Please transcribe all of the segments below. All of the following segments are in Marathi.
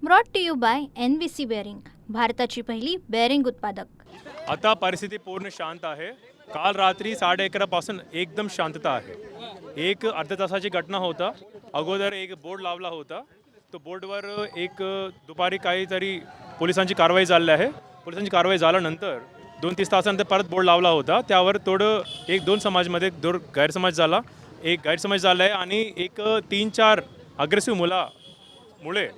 Brought to you by NVC bearing, भारताची पहिली बेअरिंग उत्पादक. आता परिस्थिती पूर्ण शांत आहे. काल रात्री 11:30 पासून एकदम शांतता आहे. एक अर्ध्या तासाची घटना होता. अगोदर एक बोर्ड लावला होता. तो बोर्डवर एक दुपारी काहीतरी पोलिसांची कारवाई झाली आहे. पोलिसांची कारवाई झाल्यानंतर 2-3 तासानंतर परत बोर्ड लावला होता. त्यावर थोडं एक दोन समाजमध्ये गैरसमज झाला. एक गैरसमज झाला आहे आणि एक 3-4 अग्रेसिव्ह मुळे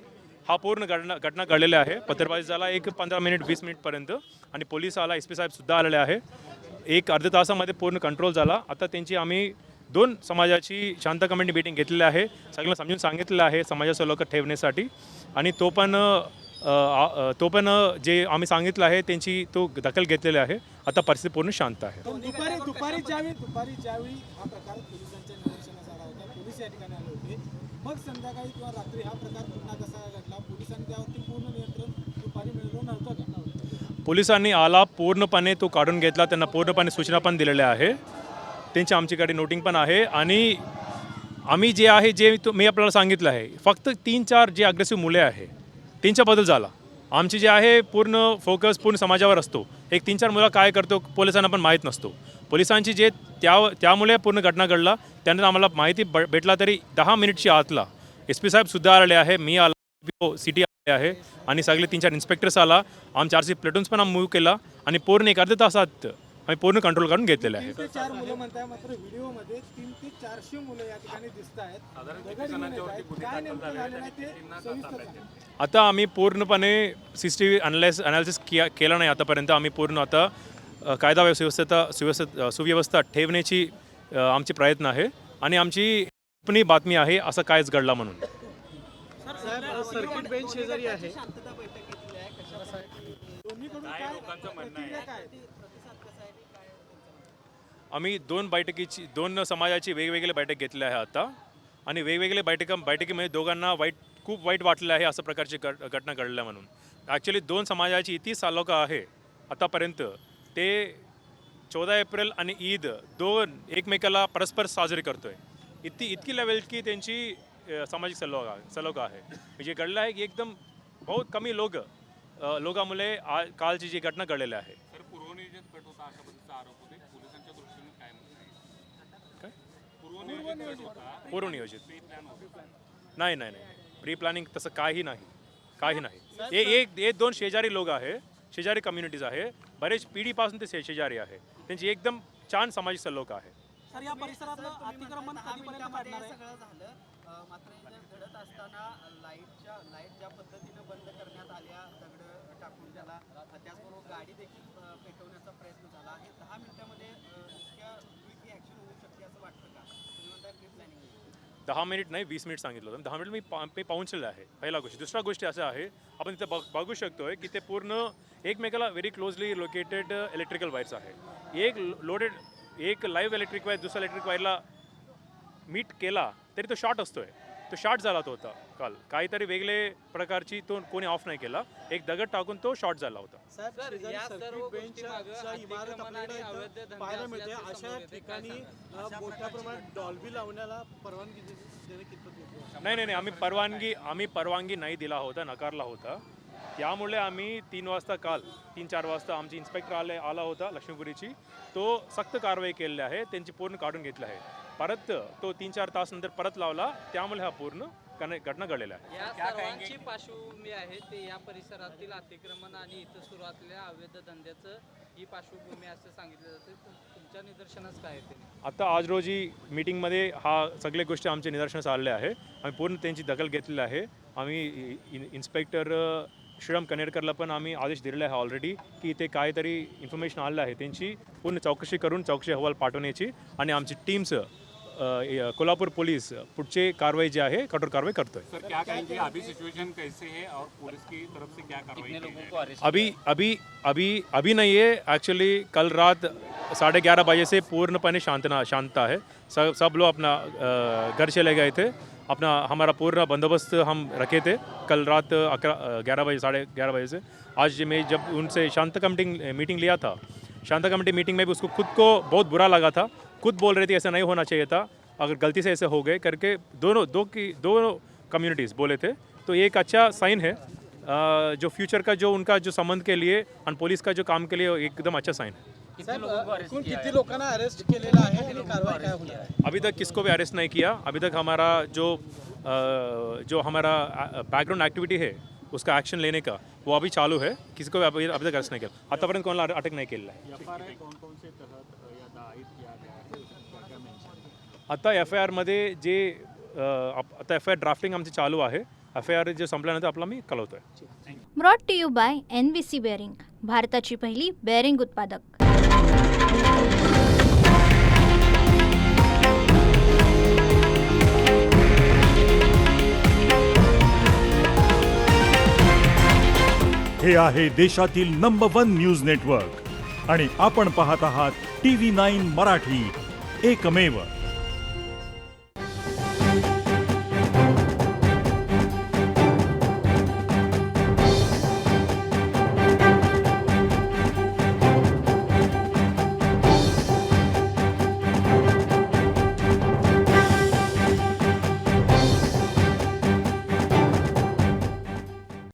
हा पूर्ण घटना घडलेली आहे. पत्रबाजी झाला एक 15 मिनिट 20 मिनिटपर्यंत आणि पोलीस आला, SP साहेब सुद्धा आलेले आहे. एक अर्ध्या तासामध्ये पूर्ण कंट्रोल झाला. आता त्यांची आम्ही 2 समाजाची शांत कमिटी मीटिंग घेतलेली आहे. सगळ्यांना समजून सांगितलेलं आहे समाजाचं लोक ठेवण्यासाठी आणि तो पण जे आम्ही सांगितलं आहे त्यांची तो दखल घेतलेली आहे. आता परिस्थिती पूर्ण शांत आहे. दुपारी ज्यावेळी हा प्रकार पोलिसांच्या निदर्शनास आला होता, पोलीस या ठिकाणी आले होते, मग संध्याकाळी किंवा रात्री हा प्रकार पुन्हा कसा घडला? पोलिसांनी त्यावरती पूर्ण नियंत्रण दुपारी मिळवलं नव्हतं का? पोलिसांनी आला पूर्णपणे तो काढून घेतला. त्यांना पूर्णपणे सूचना पण दिलेल्या आहे. त्यांची आमच्याकडे नोटिंग पण आहे आणि आम्ही जे आहे मी आपल्याला सांगितलं आहे, फक्त 3-4 जे अग्रेसिव्ह मुले आहे त्यांच्याबद्दल झाला. आमची जे आहे पूर्ण फोकस पूर्ण समाजावर असतो. एक 3-4 मुलं काय करतो पोलिसांना पण माहीत नसतो. पोलिसांची जे त्यामुळे पूर्ण घटना घडला. त्यानंतर आम्हाला माहिती भेटला तरी 10 मिनिटच्या आतला SP साहेब सुद्धा आलेले आहे, मी आला, सिटी आले आहे आणि सगळे 3-4 इन्स्पेक्टर्स आला. आमच्या RC प्लेटून्स पण आम्ही मूव्ह केला आणि पूर्ण एक अर्ध्या तासात आम्ही पूर्ण कंट्रोल करून घेतलेले आहे. 3 ते 4 मुलं म्हणताय, मात्र व्हिडिओमध्ये 300 ते 400 मुलं या ठिकाणी दिसत आहेत. काय नेमकं झालेलं आहे ते सविस्तर सांगा. आता आम्ही पूर्णपणे CCTV अनालिसिस केला नाही आतापर्यंत. आम्ही पूर्ण आता कायदा सुव्यवस्था ठेवण्याची आमचे प्रयत्न आहे आणि आमची पण बातमी आहे असं कायच घडला म्हणून. सर्किट बेंच शेजारी आहे. दोन्हीकडून काय प्रतिक्रिया काय? आम्ही 2 समाजाची वेगवेगळी बैठक घेतली आहे आता आणि वेगवेगळ्या बैठकीमध्ये दोघांना खूप वाईट वाटलेलं आहे असं प्रकारची घटना घडल्या म्हणून. ॲक्च्युली 2 समाजाची इतकी तालुका आहे आतापर्यंत. ते 14 एप्रिल आणि ईद 2 एकमेकाला परस्पर साजरी करतोय. इतकी लेवल की त्यांची सामाजिक सलोखा आहे. जे घडलं आहे की एकदम बहुत कमी लोकांमुळे कालची जी घटना घडलेली आहे. पूर्वनियोजित कट होता अशा पद्धतीचा आरोप होते. पोलिसांच्या दृष्टीने काय म्हणताय? काय पूर्वनियोजित कट होता. पूर्वनियोजित प्री प्लॅन होता. नाही. प्री प्लॅनिंग तसं काही नाही. एक 2 शेजारी लोक आहे, शेजारी कम्युनिटीज आहे. बरेच पिढीपासून ते शेजारी आहे. त्यांची एकदम छान सामाजिक सलोखा आहे. सर, या परिसरातलं अतिक्रमण कधीपर्यंत काढणार आहे? सगळं झालं, मात्र इथं घडत असताना लाईट ज्या पद्धतीनं बंद करण्यात आल्या, दगड टाकून त्याला, त्याचबरोबर गाडी देखील पेटवण्याचा प्रयत्न झाला. हे 10 मिनिटांमध्ये इतक्या क्विक ॲक्शन होऊ शकते असं वाटतं का? तुम्ही म्हणताय प्री प्लॅनिंग. 10 मिनिट नाही 20 मिनिट सांगितलं होतं. 10 मिनिट मी पोहोचलेलं आहे. पहिला गोष्ट. दुसरा गोष्ट असं आहे, आपण इथं बघू शकतोय की ते पूर्ण एकमेकाला very closely located electrical wires आहे. एक लाईव्ह इलेक्ट्रिक वायर दुसऱ्या इलेक्ट्रिक वायरला मीट केला तरी तो शॉर्ट असतोय. तो शॉर्ट झाला तो होता काल. काहीतरी वेगळे प्रकारची तो कोणी ऑफ नाही केला. एक दगड टाकून तो शॉर्ट झाला होता. सर्किट बेंचच्या इमारत आपल्याला पाहायला मिळते. अशा ठिकाणी मोठ्या प्रमाणात डॉल्बी लावण्याला परवानगी देणे कितपत योग्य आहे? नाही. आम्ही परवानगी नाही दिला होता, नकारला होता. त्यामुळे आम्ही 3-4 वाजता आमची इन्स्पेक्टर आला होता लक्ष्मीपुरीची. तो सक्त कारवाई केलेली आहे. त्यांची पूर्ण काढून घेतली आहे. परत तो 3-4 तास नंतर परत लावला. त्यामुळे हा पूर्ण घटना घडलेला आहे. या सर्वांची पार्श्वभूमी आहे ते या परिसरातील अतिक्रमण आणि इथं सुरू असलेल्या अवैध धंद्याचं ही पार्श्वभूमी असं सांगितलं जाते. तुमच्या निदर्शनास काय आहे ते? आता आज रोजी मीटिंगमध्ये हा सगळ्या गोष्टी आमच्या निदर्शनास आलेल्या आहे. आम्ही पूर्ण त्यांची दखल घेतलेली आहे. आम्ही इन्स्पेक्टर श्रीराम कनेरकरला पण आम्ही आदेश दिलेला आहे ऑलरेडी की इथे काहीतरी इन्फॉर्मेशन आलं आहे त्यांची पूर्ण चौकशी करून चौकशी अहवाल पाठवण्याची आणि आमची टीम्स कोल्हापुर पोलीस पुढचे कारवाई जी आहे कठोर कारवाई करतोय. सर क्या कहेंगे? अभी सिचुएशन कैसे है और पुलिस की तरफ से क्या कार्रवाई की है? अभी नहीं है. एक्चुअली कल रात 11:30 बजे से पूर्णपणे शांतता है. सब लोग अपना घर चले गए थे. हमारा पूरा बंदोबस्त हम रखे थे कल रात 11 बजे 11:30 बजे से. आज मैं जब उनसे शांत कमेटी मीटिंग लिया था, शांत कमेटी मीटिंग में भी उसको खुद को बहुत बुरा लगा था. खुद बोल रहे थे ऐसा नहीं होना चाहिए था, अगर गलती से ऐसे हो गए करके दोनों कम्युनिटीज़ बोले थे. तो ये एक अच्छा साइन है जो फ्यूचर का जो उनका जो संबंध के लिए और पुलिस का जो काम के लिए एकदम अच्छा साइन है। एकूण किती लोकांना अरेस्ट केलेला आहे आणि कारवाई काय होणार आहे? अभी तक किसको भी अरेस्ट नहीं किया। अभी तक हमारा जो हमारा बैकग्राउंड एक्टिविटी है उसका एक्शन लेने का वो अभी चालू है। किसी को अभी तक अरेस्ट नहीं किया, आतापर्यंत कोणाला अटक नाही केलेला आहे। आता FIR मध्ये जे आता FIR ड्राफ्टिंग आमची चालू आहे। FIR जे संपल्यानंतर आपला मी कळवतोय। Brought to you by NVC bearing, भारताची पहिली बेअरिंग उत्पादक। हे आहे देशातील नंबर 1 न्यूज नेटवर्क आणि आपण पाहत आहात TV9 मराठी, एकमेव।